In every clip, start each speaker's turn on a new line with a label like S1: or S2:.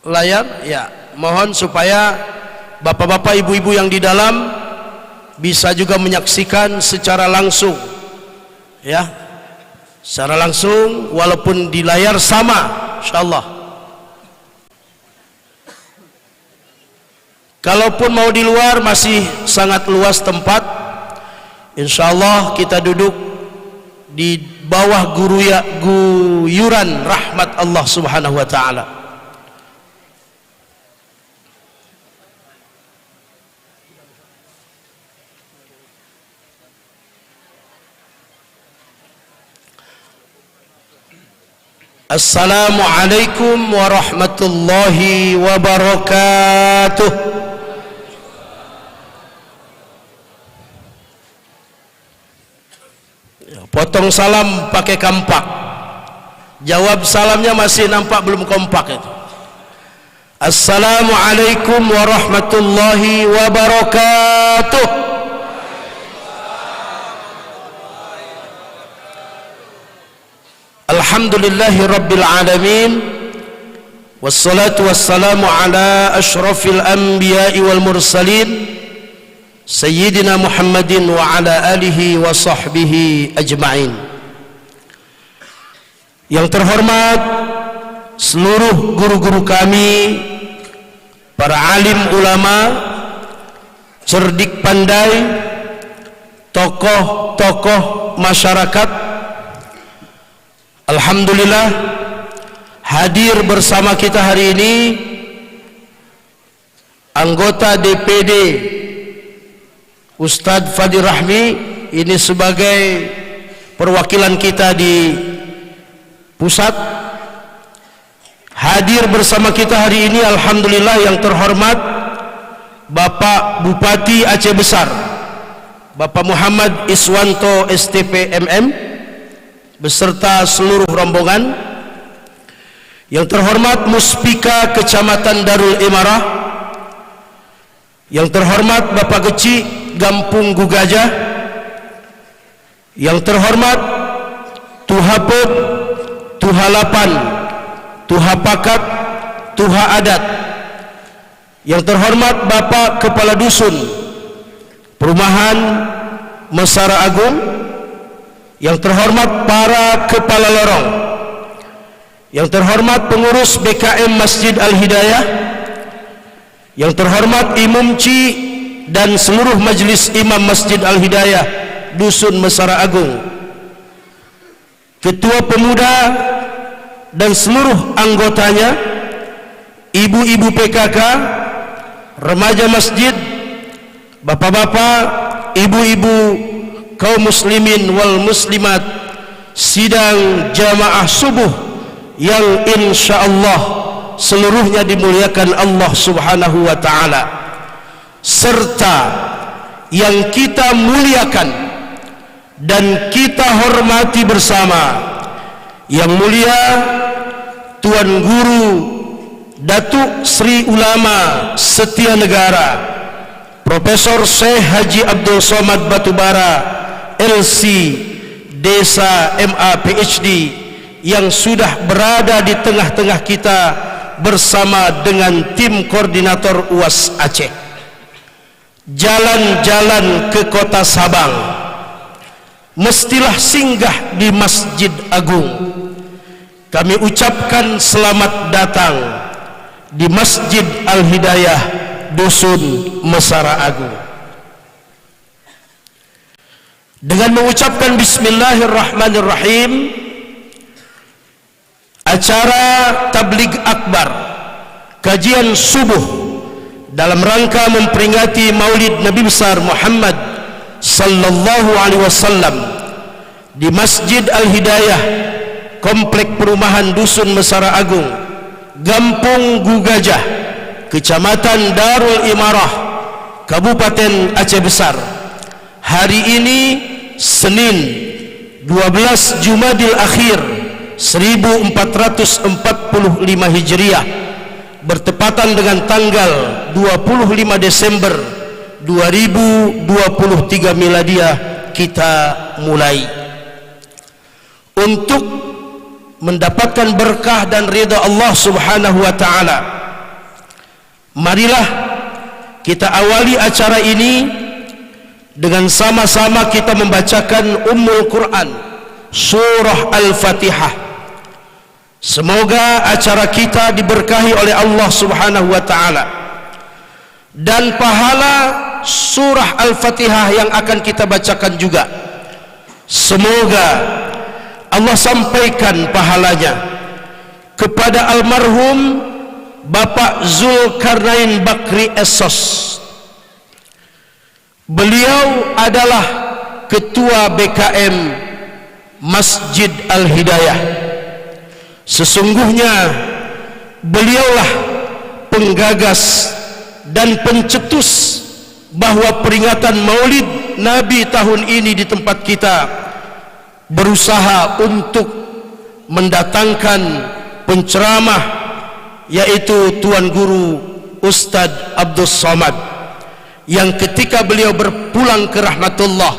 S1: layar? Ya, mohon supaya bapak-bapak, ibu-ibu yang di dalam bisa juga menyaksikan secara langsung, ya, secara langsung walaupun di layar sama, insyaallah. Kalaupun mau di luar masih sangat luas tempat, insyaallah kita duduk di bawah guyuran rahmat Allah Subhanahu wa taala. Assalamualaikum warahmatullahi wabarakatuh. Potong salam pakai kampak, jawab salamnya masih nampak belum kompak itu. Assalamualaikum warahmatullahi wabarakatuh. Alhamdulillahi rabbil alamin, wassalatu wassalamu ala ashrafil anbiya'i wal mursalin Sayyidina Muhammadin wa ala alihi wa sahbihi ajma'in. Yang terhormat seluruh guru-guru kami, para alim ulama, cerdik pandai, tokoh-tokoh masyarakat, alhamdulillah hadir bersama kita hari ini anggota DPD Ustadz Fadil Rahmi, ini sebagai perwakilan kita di pusat, hadir bersama kita hari ini. Alhamdulillah yang terhormat Bapak Bupati Aceh Besar, Bapak Muhammad Iswanto STP MM beserta seluruh rombongan. Yang terhormat Muspika Kecamatan Darul Imarah, yang terhormat Bapak Geci Gampung Gugajah, yang terhormat Tuhaput, Tuhalapan, Tuhapakat, Tuha Adat, yang terhormat Bapak Kepala Dusun Perumahan Mesara Agung, yang terhormat para Kepala Lorong, yang terhormat pengurus BKM Masjid Al-Hidayah, yang terhormat Imam Ci dan seluruh majelis imam Masjid Al-Hidayah Dusun Mesara Agung, ketua pemuda dan seluruh anggotanya, ibu-ibu PKK, remaja masjid, bapak-bapak, ibu-ibu, kaum muslimin wal muslimat, sidang jamaah subuh yang insyaallah seluruhnya dimuliakan Allah Subhanahu wa taala, serta yang kita muliakan dan kita hormati bersama yang mulia Tuan Guru Datuk Sri Ulama Setia Negara Profesor Syekh Haji Abdul Somad Batubara LC Desa MA PhD, yang sudah berada di tengah-tengah kita bersama dengan tim koordinator UAS Aceh. Jalan-jalan ke kota Sabang mestilah singgah di Masjid Agung. Kami ucapkan selamat datang di Masjid Al-Hidayah Dusun Mesara Agung. Dengan mengucapkan Bismillahirrahmanirrahim, acara tabligh akbar kajian subuh dalam rangka memperingati Maulid Nabi besar Muhammad sallallahu alaihi wasallam di Masjid Al-Hidayah Komplek Perumahan Dusun Mesara Agung, Gampung Gugajah, Kecamatan Darul Imarah, Kabupaten Aceh Besar. Hari ini Senin 12 Jumadil Akhir 1445 Hijriah, bertepatan dengan tanggal 25 Desember 2023 Miladiah, kita mulai untuk mendapatkan berkah dan ridha Allah Subhanahu wa taala marilah kita awali acara ini dengan sama-sama kita membacakan Ummul Quran, surah Al-Fatihah. Semoga acara kita diberkahi oleh Allah Subhanahu wa taala, dan pahala surah Al-Fatihah yang akan kita bacakan juga semoga Allah sampaikan pahalanya kepada almarhum Bapak Zulkarnain Bakri Esos. Beliau adalah Ketua BKM Masjid Al-Hidayah. Sesungguhnya beliaulah penggagas dan pencetus bahwa peringatan Maulid Nabi tahun ini di tempat kita berusaha untuk mendatangkan penceramah, yaitu Tuan Guru Ustadz Abdus Somad, yang ketika beliau berpulang ke rahmatullah,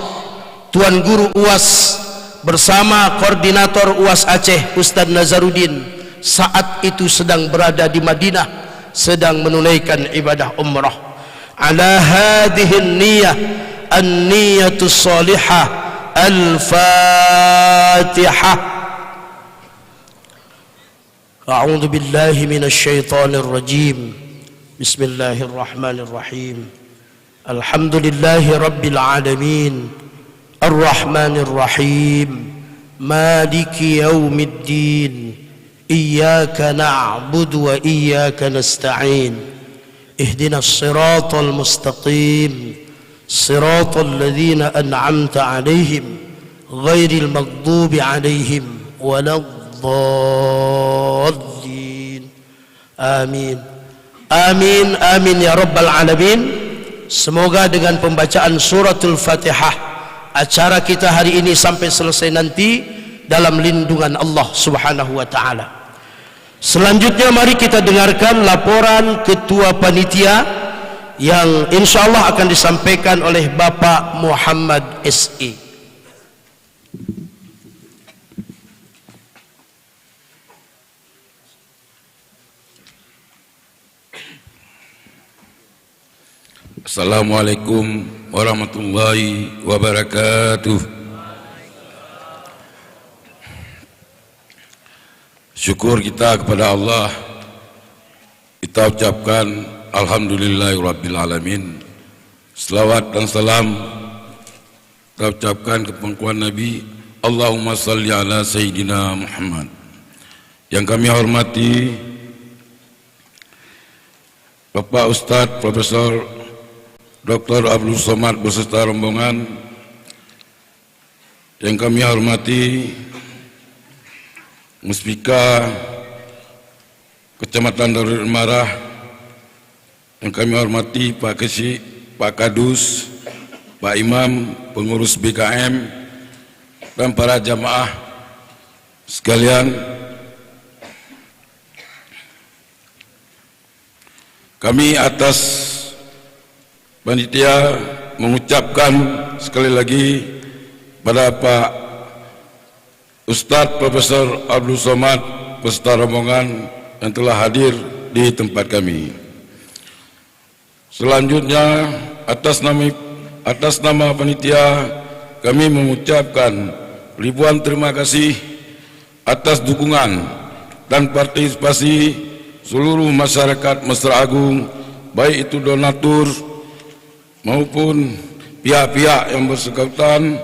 S1: Tuan Guru UAS bersama koordinator UAS Aceh Ustadz Nazaruddin saat itu sedang berada di Madinah, sedang menunaikan ibadah umrah. Ala hadhihi niyah an-niyatus salihah. Al-Fatihah. A'udzu billahi minasy syaithanir rajim. Bismillahirrahmanirrahim. Alhamdulillahi rabbil alamin. Ar-Rahmanir Rahim. Maliki yaumiddin. Iyyaka na'budu wa iyyaka nasta'in. Ihdinas siratal mustaqim. صراط الذين أنعمت عليهم غير المغضوب عليهم ولا الضالين آمين آمين آمين يا رب العالمين. Semoga dengan pembacaan suratul Fatihah acara kita hari ini sampai selesai nanti dalam lindungan Allah Subhanahu wa taala. Selanjutnya mari kita dengarkan laporan Ketua Panitia yang insyaallah akan disampaikan oleh Bapak Muhammad SE.
S2: Assalamualaikum warahmatullahi wabarakatuh. Syukur kita kepada Allah, kita ucapkan Alhamdulillahirabbil alamin. Selawat dan salam kita ucapkan ke pangkuan Nabi. Allahumma salli ala Sayyidina Muhammad. Yang kami hormati Bapak Ustadz Profesor Dr. Abdul Somad beserta rombongan. Yang kami hormati Muspika Kecamatan Darul Marah. Yang kami hormati Pak Kesi, Pak Kadus, Pak Imam, pengurus BKM, dan para jamaah sekalian. Kami atas panitia mengucapkan sekali lagi pada Pak Ustadz Profesor Abdul Somad beserta rombongan yang telah hadir di tempat kami. Selanjutnya atas nama panitia kami mengucapkan ribuan terima kasih atas dukungan dan partisipasi seluruh masyarakat Mesra Agung, baik itu donatur maupun pihak-pihak yang bersangkutan,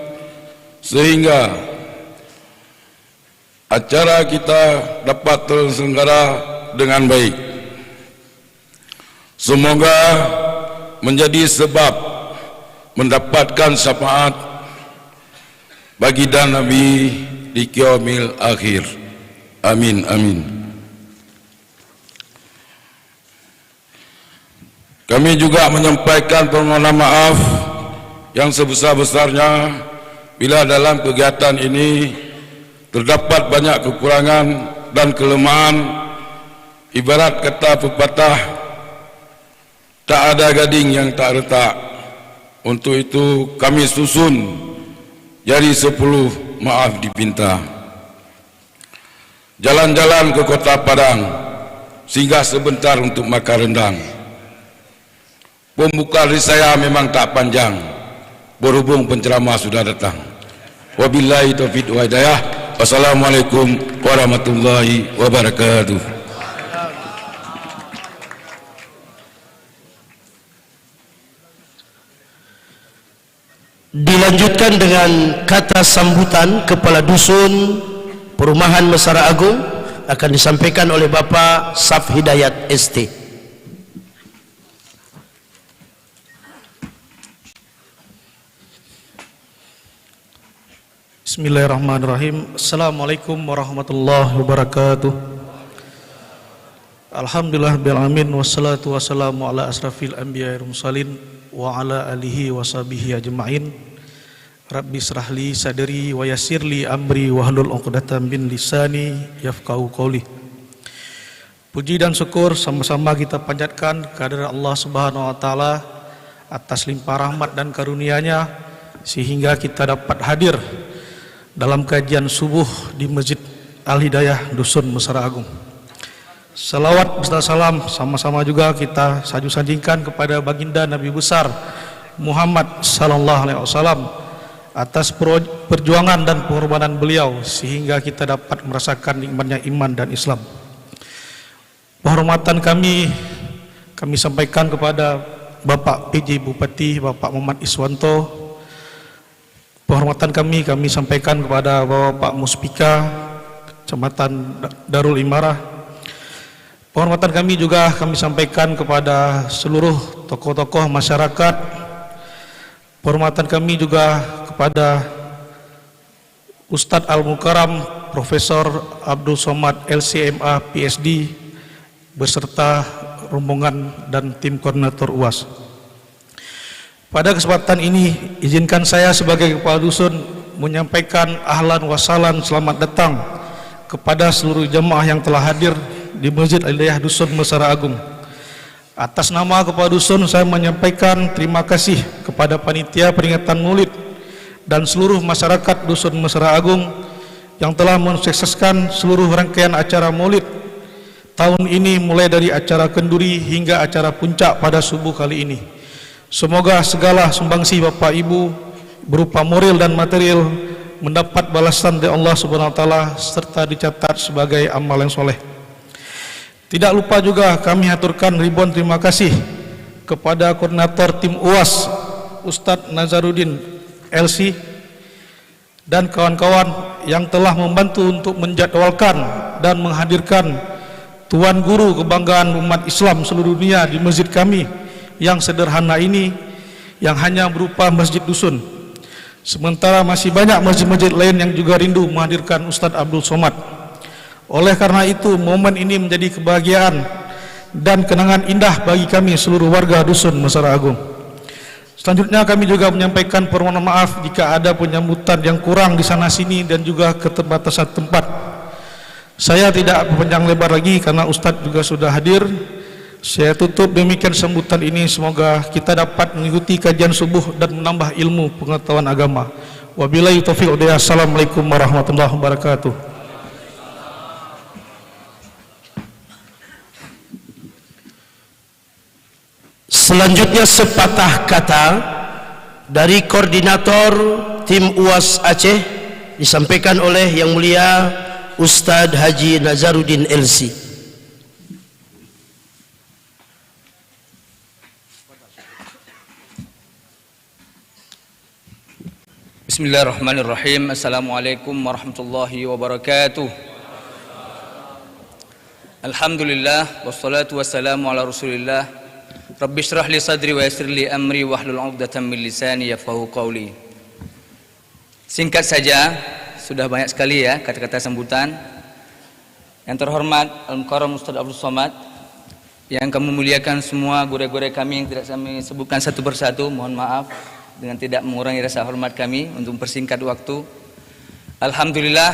S2: sehingga acara kita dapat terselenggara dengan baik. Semoga menjadi sebab mendapatkan syafaat bagi dan Nabi di Qiyamil Akhir. Amin amin. Kami juga menyampaikan permohonan maaf yang sebesar-besarnya bila dalam kegiatan ini terdapat banyak kekurangan dan kelemahan. Ibarat kata pepatah, tak ada gading yang tak retak. Untuk itu kami susun jadi 10 maaf dipinta. Jalan-jalan ke Kota Padang, singgah sebentar untuk makan rendang. Pembuka dari saya memang tak panjang, berhubung penceramah sudah datang. Wabillahi taufiq wa hidayah. Wassalamualaikum warahmatullahi wabarakatuh.
S1: Dilanjutkan dengan kata sambutan Kepala Dusun Perumahan Mesara Agung akan disampaikan oleh Bapak Saf Hidayat ST.
S3: Bismillahirrahmanirrahim. Assalamualaikum warahmatullahi wabarakatuh. Alhamdulillah bil alamin wassalatu wassalamu ala asrafil anbiya'i wal mursalin wa ala alihi wa sahbihi ajma'in. Rabbi israhli sadri wa yassirli amri wahlul 'uqdatam min lisani yafqahu qawli. Puji dan syukur sama-sama kita panjatkan kehadirat Allah Subhanahu wa taala atas limpah rahmat dan karunia-Nya sehingga kita dapat hadir dalam kajian subuh di Masjid Al-Hidayah Dusun Mesara Agung. Salawat beserta salam sama-sama juga kita sanjung-sanjungkan kepada baginda Nabi besar Muhammad sallallahu alaihi wasallam atas perjuangan dan pengorbanan beliau sehingga kita dapat merasakan nikmatnya iman dan Islam. Penghormatan kami sampaikan kepada Bapak PJ Bupati Bapak Muhammad Iswanto. Penghormatan kami sampaikan kepada Bapak Muspika Kecamatan Darul Imarah. Penghormatan kami juga kami sampaikan kepada seluruh tokoh-tokoh masyarakat. Penghormatan kami juga kepada Ustadz Al-Mukarram Profesor Abdul Somad LCMA PSD beserta rombongan dan tim koordinator UAS. Pada kesempatan ini, izinkan saya sebagai Kepala Dusun menyampaikan ahlan wa sahlan selamat datang kepada seluruh jemaah yang telah hadir di Masjid Al-Hidayah Dusun Mesara Agung. Atas nama Kepala Dusun, saya menyampaikan terima kasih kepada panitia peringatan Maulid dan seluruh masyarakat Dusun Mesara Agung yang telah mensukseskan seluruh rangkaian acara Maulid tahun ini, mulai dari acara kenduri hingga acara puncak pada subuh kali ini. Semoga segala sumbangsi Bapak Ibu berupa moral dan material mendapat balasan dari Allah Subhanahu wa taala serta dicatat sebagai amal yang soleh. Tidak lupa juga kami haturkan ribuan terima kasih kepada koordinator tim UAS Ustadz Nazaruddin LC dan kawan-kawan yang telah membantu untuk menjadwalkan dan menghadirkan Tuan Guru Kebanggaan Umat Islam seluruh dunia di masjid kami yang sederhana ini, yang hanya berupa masjid dusun. Sementara masih banyak masjid-masjid lain yang juga rindu menghadirkan Ustadz Abdul Somad. Oleh karena itu, momen ini menjadi kebahagiaan dan kenangan indah bagi kami seluruh warga Dusun Mesara Agung. Selanjutnya kami juga menyampaikan permohonan maaf jika ada penyambutan yang kurang di sana sini dan juga keterbatasan tempat. Saya tidak panjang lebar lagi karena Ustadz juga sudah hadir. Saya tutup demikian sambutan ini. Semoga kita dapat mengikuti kajian subuh dan menambah ilmu pengetahuan agama. Wabillahi taufiq wa hidayah. Assalamualaikum warahmatullahi wabarakatuh.
S1: Selanjutnya sepatah kata dari koordinator tim UAS Aceh disampaikan oleh Yang Mulia Ustadz Haji Nazaruddin LC.
S4: Bismillahirrahmanirrahim. Assalamualaikum warahmatullahi wabarakatuh. Alhamdulillah wassalatu wassalamu ala Rasulillah. Rabbi shrah li sadri wa yassir li amri wahlul 'uqdatam min lisani yafqahu qawli. Singkat saja, sudah banyak sekali ya kata-kata sambutan. Yang terhormat Al-Mukarram Ustadz Abdul Somad, yang kami muliakan semua guru-guru kami yang tidak kami sebutkan satu persatu, mohon maaf dengan tidak mengurangi rasa hormat kami untuk mempersingkat waktu. Alhamdulillah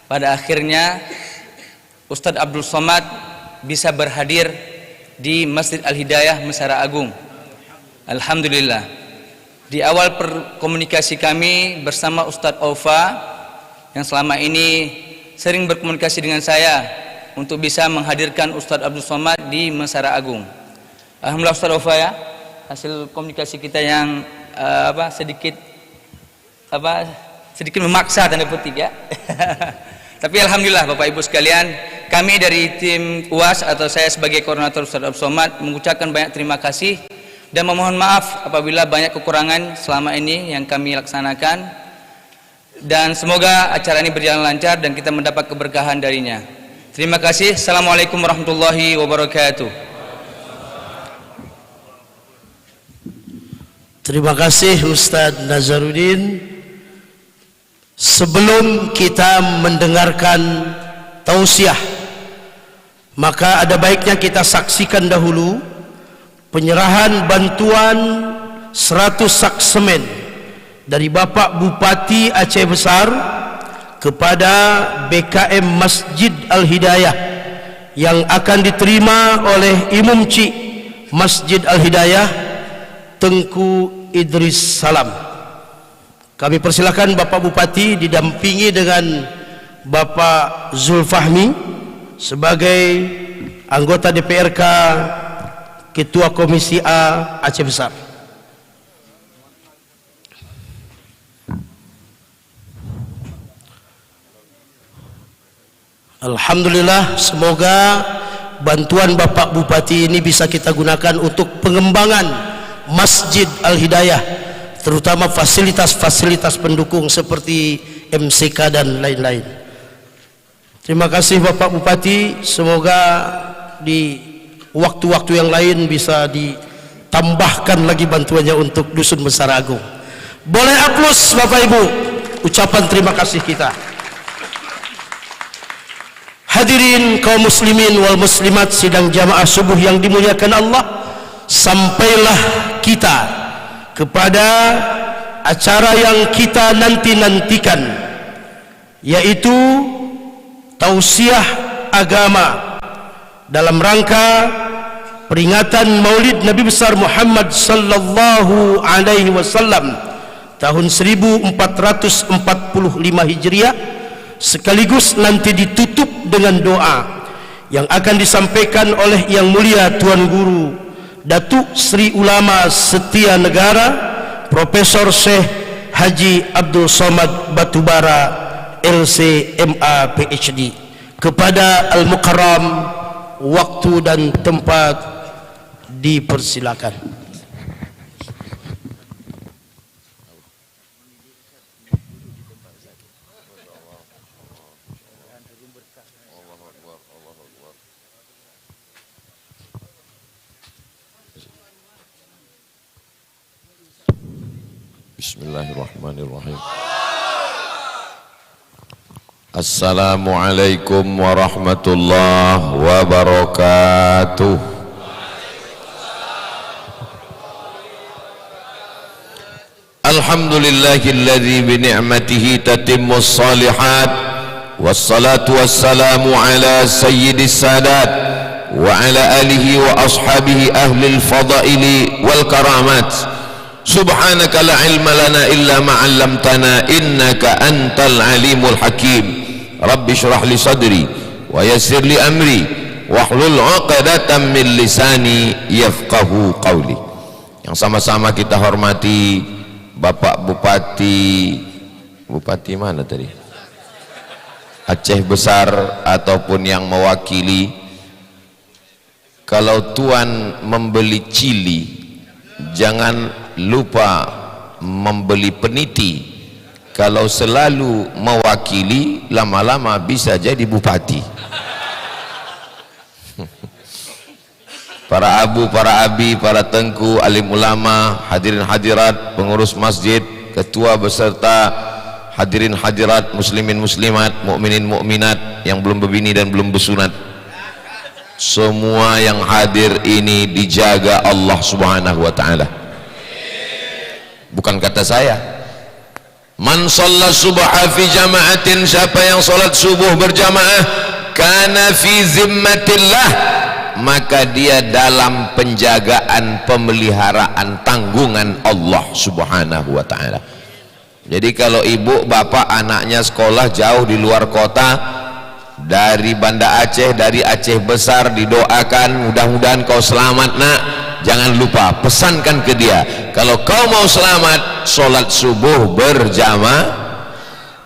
S4: pada akhirnya Ustadz Abdul Somad bisa berhadir di Masjid Al-Hidayah Mesara Agung. Alhamdulillah. Di awal komunikasi kami bersama Ustadz Aufa yang selama ini sering berkomunikasi dengan saya untuk bisa menghadirkan Ustadz Abdul Somad di Mesara Agung. Alhamdulillah Ustadz Aufa ya, hasil komunikasi kita yang sedikit memaksa tanda petik ya. Tapi alhamdulillah Bapak Ibu sekalian, kami dari tim UAS atau saya sebagai koordinator Ustaz Abdul Somad mengucapkan banyak terima kasih dan memohon maaf apabila banyak kekurangan selama ini yang kami laksanakan, dan semoga acara ini berjalan lancar dan kita mendapat keberkahan darinya. Terima kasih. Assalamualaikum warahmatullahi wabarakatuh.
S1: Terima kasih Ustaz Nazaruddin. Sebelum kita mendengarkan tausiah, maka ada baiknya kita saksikan dahulu penyerahan bantuan 100 sak semen dari Bapak Bupati Aceh Besar kepada BKM Masjid Al-Hidayah yang akan diterima oleh Imam Cik Masjid Al-Hidayah Tengku Idris Salam. Kami persilakan Bapak Bupati didampingi dengan Bapak Zulfahmi sebagai anggota DPRK Ketua Komisi A Aceh Besar. Alhamdulillah, semoga bantuan Bapak Bupati ini bisa kita gunakan untuk pengembangan Masjid Al-Hidayah, terutama fasilitas-fasilitas pendukung seperti MCK dan lain-lain. Terima kasih Bapak Bupati, semoga di waktu-waktu yang lain bisa ditambahkan lagi bantuannya untuk Dusun Besar Agung. Boleh aplaus Bapak Ibu, ucapan terima kasih kita. Hadirin kaum muslimin wal muslimat sidang jamaah subuh yang dimuliakan Allah, sampailah kita kepada acara yang kita nanti-nantikan, yaitu tausiah agama dalam rangka peringatan Maulid Nabi besar Muhammad sallallahu alaihi wasallam tahun 1445 Hijriah, sekaligus nanti ditutup dengan doa yang akan disampaikan oleh Yang Mulia Tuan Guru Datuk Sri Ulama Setia Negara Profesor Syekh Haji Abdul Somad Batubara LC.MA PhD. Kepada Al-Mukarram, waktu dan tempat dipersilakan.
S5: Bismillahirrahmanirrahim. Assalamualaikum warahmatullahi wabarakatuh. Alhamdulillahilladzi bi ni'matihi tatimmus shalihat, wassalatu wassalamu ala sayyidis sadat wa ala alihi wa ashabihi ahlil fadaili wal karamat. Subhanaka la ilma lana illa ma 'allamtana innaka antal alimul hakim. Rabbi shrah li sadri wa yassir li amri wahlul 'uqdatam min lisani yafqahu qawli. Yang sama-sama kita hormati Bapak Bupati mana tadi? Aceh Besar ataupun yang mewakili. Kalau tuan membeli cili, jangan lupa membeli peniti. Kalau selalu mewakili, lama-lama bisa jadi bupati. Para abu, para abi, para tengku, alim ulama, hadirin hadirat, pengurus masjid, ketua beserta hadirin hadirat, muslimin muslimat, mukminin mukminat yang belum berbini dan belum bersunat, semua yang hadir ini dijaga Allah Subhanahu wa ta'ala. Bukan kata saya. Man shalla subha fi jama'atin, siapa yang salat subuh berjamaah, kana fi zimmatillah, maka dia dalam penjagaan, pemeliharaan, tanggungan Allah Subhanahu wa ta'ala. Jadi kalau ibu bapak anaknya sekolah jauh di luar kota, dari Banda Aceh, dari Aceh Besar, didoakan mudah-mudahan kau selamat nak, jangan lupa pesankan ke dia, kalau kau mau selamat, sholat subuh berjamaah.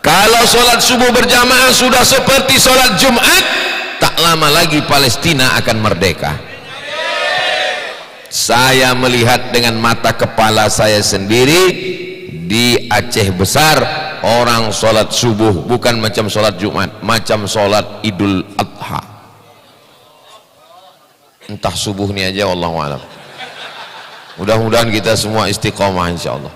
S5: Kalau sholat subuh berjamaah sudah seperti sholat Jumat, tak lama lagi Palestina akan merdeka. Saya melihat dengan mata kepala saya sendiri di Aceh Besar, orang sholat subuh bukan macam sholat Jumat, macam sholat Idul Adha. Entah subuh ni aja, wallahu a'lam. Mudah-mudahan kita semua istiqomah insyaallah.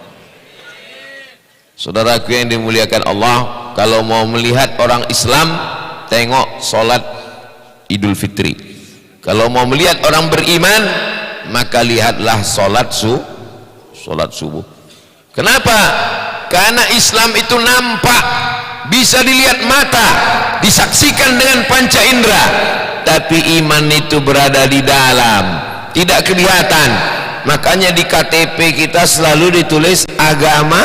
S5: Saudaraku yang dimuliakan Allah, kalau mau melihat orang Islam, tengok sholat Idul Fitri. Kalau mau melihat orang beriman, maka lihatlah sholat subuh. Kenapa? Karena Islam itu nampak, bisa dilihat mata, disaksikan dengan panca indera, tapi iman itu berada di dalam, tidak kelihatan. Makanya di KTP kita selalu ditulis agama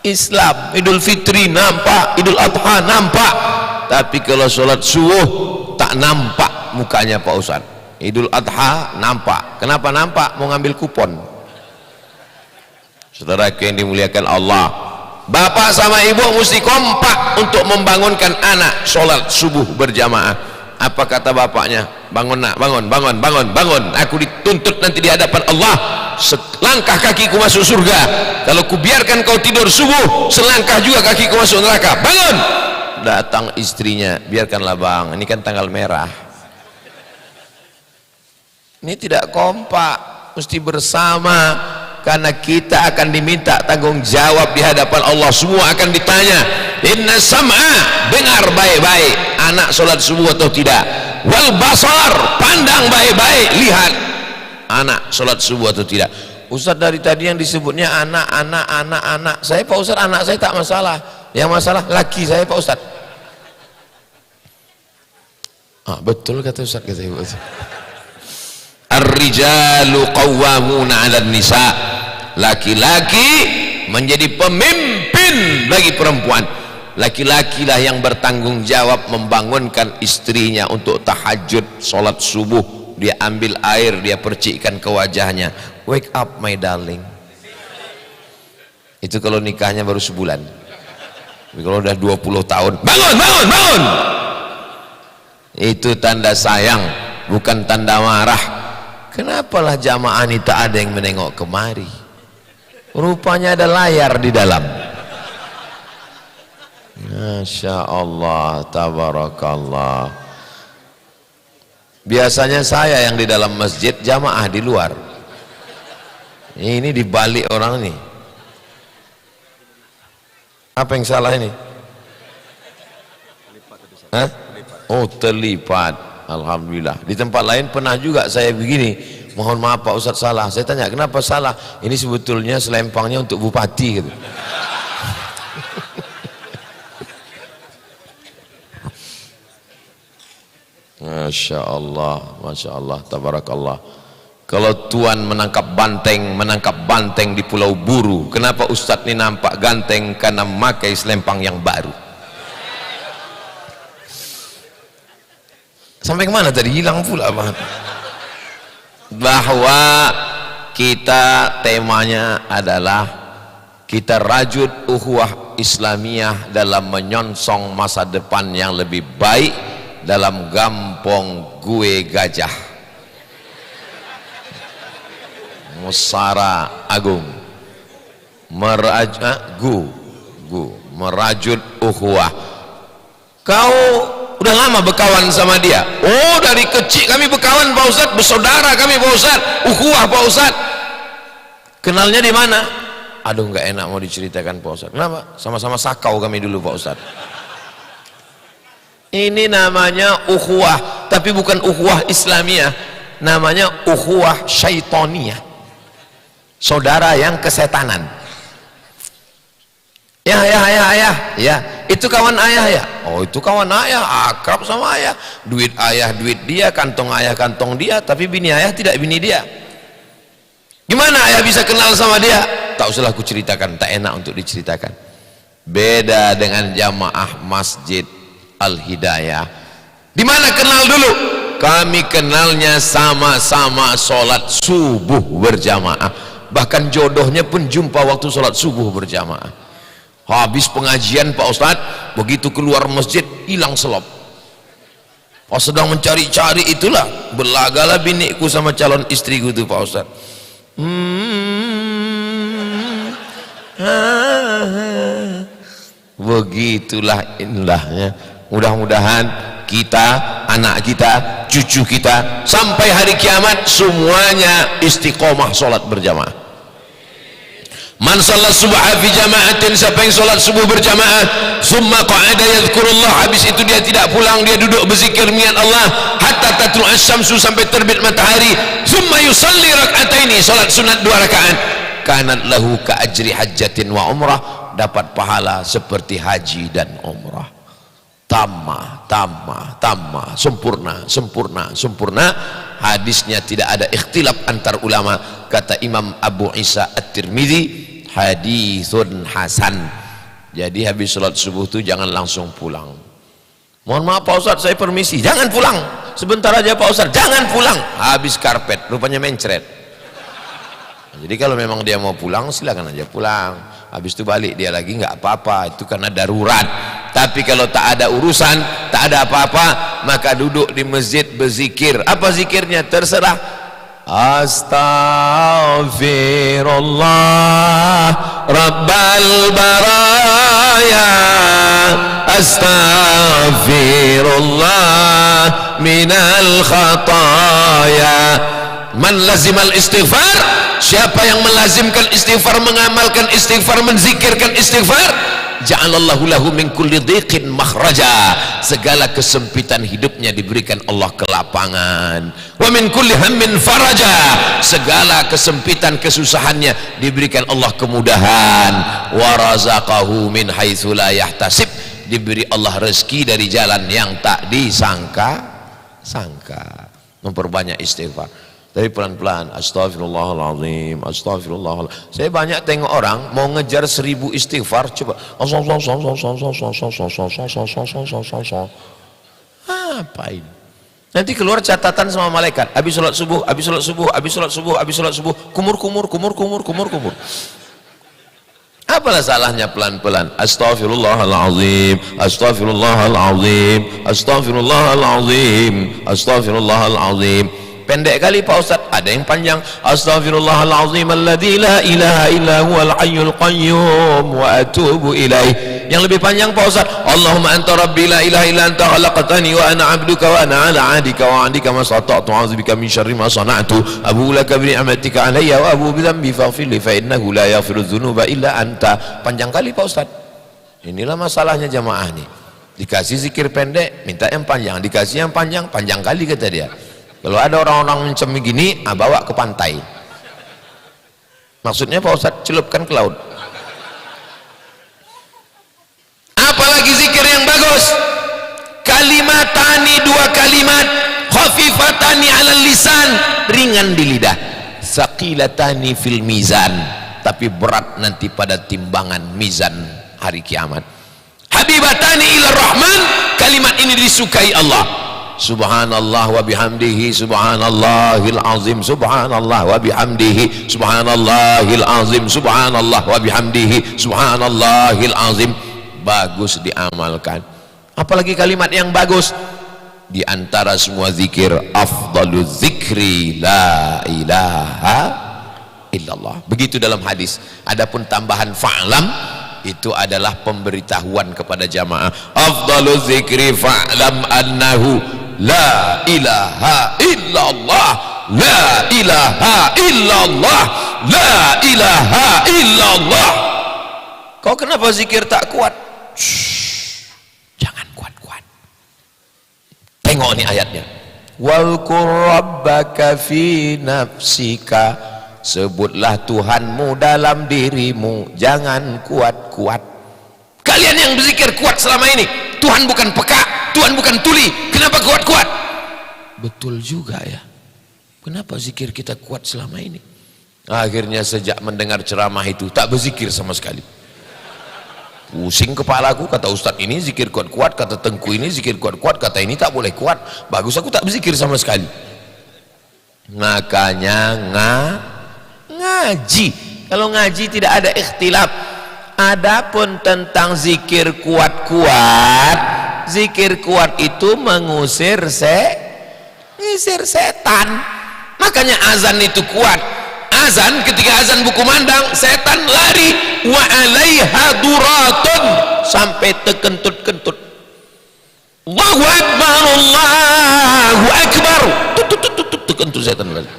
S5: Islam. Idul Fitri nampak, Idul Adha nampak, tapi kalau sholat subuh tak nampak mukanya Pak Ustaz. Idul Adha nampak. Kenapa nampak? Mau ngambil kupon. Saudara yang dimuliakan Allah, bapak sama ibu mesti kompak untuk membangunkan anak sholat subuh berjamaah. Apa kata bapaknya? Bangun nak, bangun. Aku dituntut nanti di hadapan Allah, selangkah kakiku masuk surga. Kalau kubiarkan kau tidur subuh, selangkah juga kakiku masuk neraka. Bangun. Datang istrinya, biarkanlah bang, ini kan tanggal merah. Ini tidak kompak, mesti bersama, karena kita akan diminta tanggung jawab di hadapan Allah. Semua akan ditanya. Inna sam'a, dengar baik-baik, anak sholat subuh atau tidak. Wal basar, pandang baik-baik, lihat anak sholat subuh atau tidak. Ustaz, dari tadi yang disebutnya anak. Saya Pak Ustaz, anak saya tak masalah. Yang masalah laki saya Pak Ustaz. Betul kata Ustaz, kata ibu. Ar-rijalu qawwamuna 'alan nisa. Laki-laki menjadi pemimpin bagi perempuan. Laki-laki lah yang bertanggung jawab membangunkan istrinya untuk tahajud, sholat subuh. Dia ambil air, dia percikkan ke wajahnya. Wake up my darling. Itu kalau nikahnya baru sebulan. Tapi kalau udah 20 tahun, bangun. Itu tanda sayang, bukan tanda marah. Kenapalah jamaah ini tak ada yang menengok kemari? Rupanya ada layar di dalam. Masya Allah, tabarakallah. Biasanya saya yang di dalam masjid, jamaah di luar. Ini dibalik orang ini. Apa yang salah ini? Hah? Oh, terlipat. Alhamdulillah. Di tempat lain pernah juga saya begini, mohon maaf Pak Ustaz salah. Saya tanya kenapa salah? Ini sebetulnya selempangnya untuk bupati gitu. Masya Allah, tabarakallah. Kalau tuan menangkap banteng di Pulau Buru, kenapa Ustadz ini nampak ganteng? Karena memakai selempang yang baru. Sampai kemana tadi? Hilang pula Pak. Bahwa kita temanya adalah kita rajut ukhuwah Islamiyah dalam menyongsong masa depan yang lebih baik dalam Gampong Gue Gajah, Musara Agung, merajut ukhuwah. Kau udah lama berkawan sama dia? Oh, dari kecil kami berkawan Pak Ustadz, bersaudara kami Pak Ustadz, ukhuwah Pak Ustadz. Kenalnya di mana? Aduh, nggak enak mau diceritakan Pak Ustadz. Kenapa? Sama-sama sakau kami dulu Pak Ustadz. Ini namanya ukhuwah, tapi bukan ukhuwah Islamiyah, namanya ukhuwah syaitoniyah, saudara yang kesetanan. Ya, itu kawan ayah ya? Oh, itu kawan ayah, akrab sama ayah, duit ayah duit dia, kantong ayah kantong dia, tapi bini ayah tidak bini dia. Gimana ayah bisa kenal sama dia? Tak usahlah aku ceritakan, tak enak untuk diceritakan. Beda dengan jamaah masjid Al-Hidayah. Di mana kenal dulu? kami kenalnya sama-sama sholat subuh berjamaah, bahkan jodohnya pun jumpa waktu sholat subuh berjamaah. Habis pengajian Pak Ustadz, begitu keluar masjid hilang selop. Pas sedang mencari-cari itulah berlagalah biniku sama calon istriku itu Pak Ustadz. Begitulah indahnya. Mudah-mudahan kita, anak kita, cucu kita sampai hari kiamat semuanya istiqomah sholat berjamaah. Man sholat subha fi jama'atin, siapa yang sholat subuh berjamaah, summa qa'ada yadhkurullah, habis itu dia tidak pulang, dia duduk berzikir niat Allah hatta tatlu asy-syamsu, sampai terbit matahari, summa yusalli rak'ataini, sholat sunat 2 rakaat, kanat lahu ka ajri hajjatin wa umrah, dapat pahala seperti haji dan umrah. Tamah, sempurna. Hadisnya tidak ada ikhtilaf antar ulama. Kata Imam Abu Isa At-Tirmidzi, hadithun hasan. Jadi habis sholat subuh itu jangan langsung pulang. Mohon maaf Pak Ustadz, saya permisi. Jangan pulang, sebentar aja Pak Ustadz, jangan pulang. Habis karpet, rupanya mencret. Jadi kalau memang dia mau pulang, silakan aja pulang. Habis itu balik dia lagi, nggak apa-apa, itu karena darurat. Tapi kalau tak ada urusan, tak ada apa-apa, maka duduk di masjid berzikir. Apa zikirnya? Terserah. Astaghfirullah Rabbal baraya, astaghfirullah minal khataya. Man lazimal istighfar, siapa yang melazimkan istighfar, mengamalkan istighfar, menzikirkan istighfar, ja'alallahu lahu min kulli dhiqin makhraja, segala kesempitan hidupnya diberikan Allah kelapangan. Wa min kulli hammin faraja, segala kesempitan kesusahannya diberikan Allah kemudahan. Wa razaqahu min haitsu la yahtasib, diberi Allah rezeki dari jalan yang tak disangka-sangka. Memperbanyak istighfar. Tapi pelan-pelan, astagfirullahaladzim, astagfirullahaladzim. Saya banyak tengok orang mau ngejar 1000 istighfar, coba apa ini? Nanti keluar catatan sama malaikat, habis sholat subuh, habis sholat subuh, habis sholat subuh, habis sholat subuh, kumur. Apalah salahnya pelan-pelan? Astagfirullahaladzim, astagfirullahaladzim, astagfirullahaladzim, astagfirullahaladzim. Pendek kali Pak Ustadz, ada yang panjang. Astaghfirullahalazim alladzi la ilaha illa huwal hayyul qayyum wa atubu ilaih. Yang lebih panjang Pak Ustadz, Allahumma anta rabbi la ilaha illa anta khalaqtani wa ana 'abduka wa ana 'ala 'adika wa 'adika ma sata'tu a'udzubika min syarri ma sana'tu abu laka bi ni'matika 'alayya wa abu bi dhanbi faghfir li fa innahu la yaghfiru dzunuba illa anta. Panjang kali Pak Ustadz. Inilah masalahnya jamaah nih. Dikasih zikir pendek, minta yang panjang, dikasih yang panjang, panjang kali kata dia. Kalau ada orang-orang mencem gini, bawa ke pantai. Maksudnya Pak Ustadz, celupkan ke laut. Apalagi zikir yang bagus? Kalimatani, 2 kalimat, khafifatani 'alal lisan, ringan di lidah, saqilatani fil mizan, tapi berat nanti pada timbangan mizan hari kiamat. Habibatani ilar rahman, kalimat ini disukai Allah. Subhanallah wa bihamdihi subhanallahil azim, subhanallah wa bihamdihi subhanallahil azim, subhanallah wa bihamdihi subhanallahil azim. Bagus diamalkan. Apalagi kalimat yang bagus? Di antara semua zikir, afdaluz zikri la ilaha illallah. Begitu dalam hadis. Adapun tambahan fa'lam, itu adalah pemberitahuan kepada jamaah. Afdaluz zikri fa'lam annahu la ilaha illallah, la ilaha illallah, la ilaha illallah. Kau kenapa zikir tak kuat? Jangan kuat-kuat. Tengok nih ayatnya. Walqur rabbaka fi nafsika, sebutlah Tuhanmu dalam dirimu, jangan kuat-kuat. Kalian yang berzikir kuat selama ini, Tuhan bukan peka, Tuhan bukan tuli, kenapa kuat-kuat? Betul juga ya. Kenapa zikir kita kuat selama ini? Akhirnya sejak mendengar ceramah itu tak berzikir sama sekali. pusing kepalaku, kata ustaz ini zikir kuat-kuat, kata tengku ini zikir kuat-kuat, kata ini tak boleh kuat, bagus aku tak berzikir sama sekali. Makanya ngaji. Kalau ngaji tidak ada ikhtilaf. Adapun tentang zikir kuat-kuat, zikir kuat itu mengusir setan. Makanya azan itu kuat. Azan, ketika azan berkumandang, setan lari. Wa alaiha duratun, sampai terkentut-kentut. Allahu akbar, Allahu akbar. Terkentut setan lari.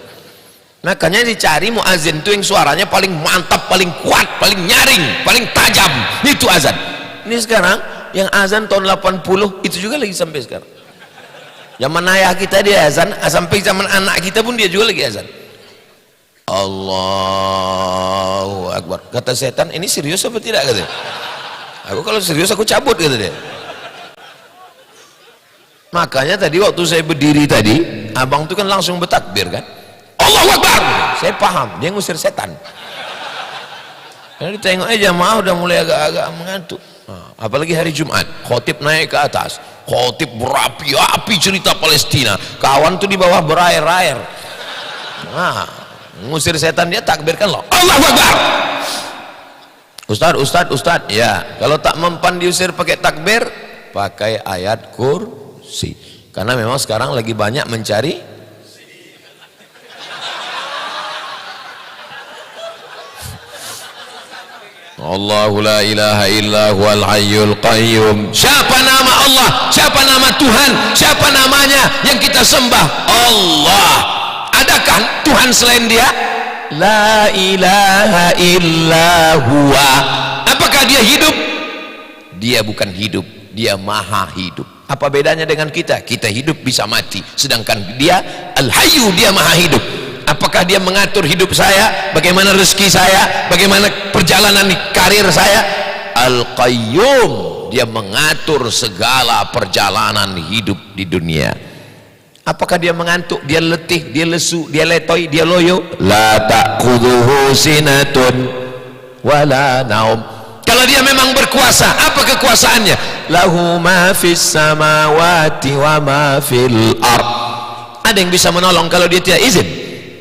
S5: Makanya dicari muazin itu yang suaranya paling mantap, paling kuat, paling nyaring, paling tajam. Itu azan. Ini sekarang yang azan tahun 80 itu juga lagi sampai sekarang. Zaman ayah kita dia azan, sampai zaman anak kita pun dia juga lagi azan. Allahu akbar. Kata setan, ini serius apa tidak, kata. Aku kalau serius aku cabut, kata dia. Makanya tadi waktu saya berdiri tadi, abang itu kan langsung bertakbir kan. Allahu akbar. Saya paham, dia ngusir setan. Jadi tengok jamaah udah mulai agak-agak mengantuk. Apalagi hari Jumat, khotib naik ke atas, khotib berapi-api cerita Palestina, kawan tuh di bawah berair-air. Nah, ngusir setan, dia takbirkan loh, Allahu akbar. Ustad, ya, kalau tak mempan diusir pakai takbir, pakai ayat kursi. Karena memang sekarang lagi banyak mencari Allahu la ilaha illa huwal hayyul qayyum. Siapa nama Allah? Siapa nama Tuhan? Siapa namanya yang kita sembah? Allah. Adakah Tuhan selain dia? La ilaha illa huwa. Apakah dia hidup? Dia bukan hidup, dia maha hidup. Apa bedanya dengan kita? Kita hidup bisa mati, sedangkan dia Al-Hayyu, dia maha hidup. Apakah dia mengatur hidup saya, bagaimana rezeki saya, bagaimana perjalanan karir saya? Al-Qayyum, dia mengatur segala perjalanan hidup di dunia. Apakah dia mengantuk, dia letih, dia lesu, dia letoy, dia loyo? La ta'khudhuhu sinatun wala naum. Kalau dia memang berkuasa, apa kekuasaannya? Lahu ma fis samawati wa ma fil ard. Ada yang bisa menolong kalau dia tidak izin?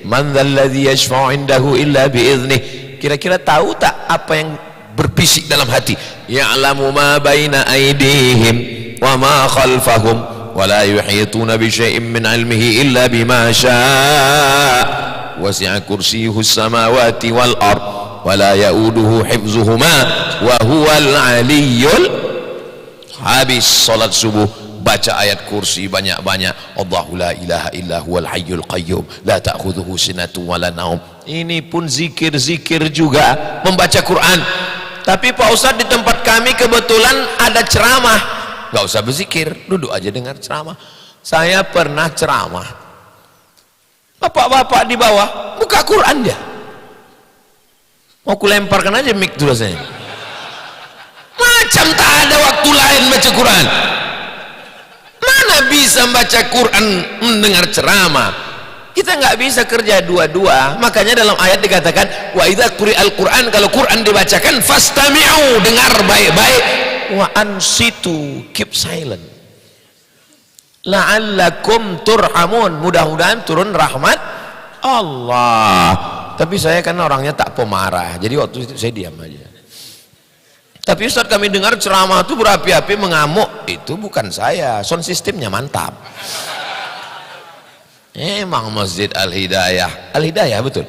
S5: Man dzalladzi yashfa'u 'indahu illa bi'idhnih. Kira-kira tahu tak apa yang berbisik dalam hati? Ya'lamu ma baina aydihim wa ma khalfahum wa la yuhituna bi syai'in min 'ilmihi illa bima syaa' wasi'a kursiyyuhu as-samawati wal ard wa la ya'uduhu hifdzuhuma wa huwal 'aliyyul habis. Salat subuh baca ayat kursi banyak-banyak. Allahu la ilaha illa huwal hayyul qayyum la ta'khudhuhu sinatun wala naum. Ini pun zikir-zikir juga, membaca Quran. Tapi Pak Ustadz, di tempat kami kebetulan ada ceramah, nggak usah berzikir, duduk aja dengar ceramah. Saya pernah ceramah, bapak-bapak di bawah buka Quran dia. Mau kulemparkan aja mic dulu saya. Macam tak ada waktu lain baca Quran. Mana bisa baca Quran mendengar ceramah? Kita nggak bisa kerja dua-dua. Makanya dalam ayat dikatakan wa idza quri'al Quran, kalau Quran dibacakan fastami'u, dengar baik-baik, wa ansitu, keep silent, la'allakum turhamun, mudah-mudahan turun rahmat Allah. Tapi saya kan orangnya tak pemarah, jadi waktu itu saya diam aja. Tapi Ustaz, kami dengar ceramah itu berapi-api mengamuk. Itu bukan saya, sound sistemnya mantap. Emang Masjid Al-Hidayah, Al-Hidayah betul.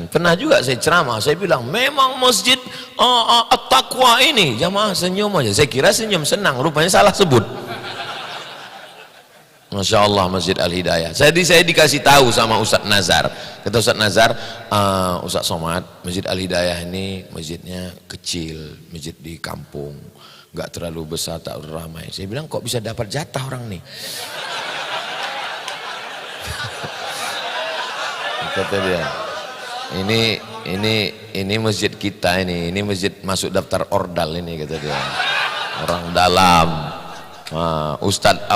S5: Pernah juga saya ceramah, saya bilang memang Masjid At-Taqwa ini, jamaah senyum aja. Saya kira senyum senang, rupanya salah sebut. Masya Allah, Masjid Al-Hidayah. Saya dikasih tahu sama Ustadz Nazar. Kata Ustadz Nazar, Ustadz Somad, Masjid Al-Hidayah ini masjidnya kecil, masjid di kampung, nggak terlalu besar, tak ramai. Saya bilang, kok bisa dapat jatah orang nih? Kata dia, ini masjid kita ini masjid masuk daftar ordal ini, kata dia. Orang dalam. Ustadz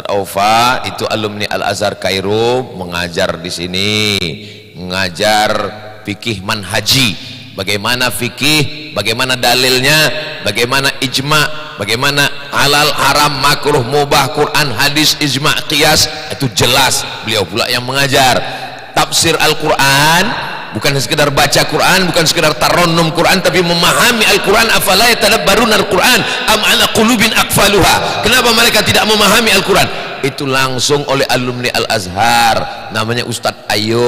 S5: Aufa itu alumni Al-Azhar Kairo, mengajar di sini, mengajar fikih manhaji, bagaimana fikih bagaimana dalilnya, bagaimana ijma', bagaimana halal, haram, makruh, mubah, Quran, hadis, ijma', qiyas, itu jelas. Beliau pula yang mengajar. Tafsir Al-Quran bukan sekedar baca Quran, bukan sekedar tarannum Quran, tapi memahami Al-Quran. Afala yatadabbaruna Al-Quran am ala qulubin aqfaluha. Kenapa mereka tidak memahami Al-Quran? Itu langsung oleh alumni Al-Azhar, namanya Ustadz Ayo.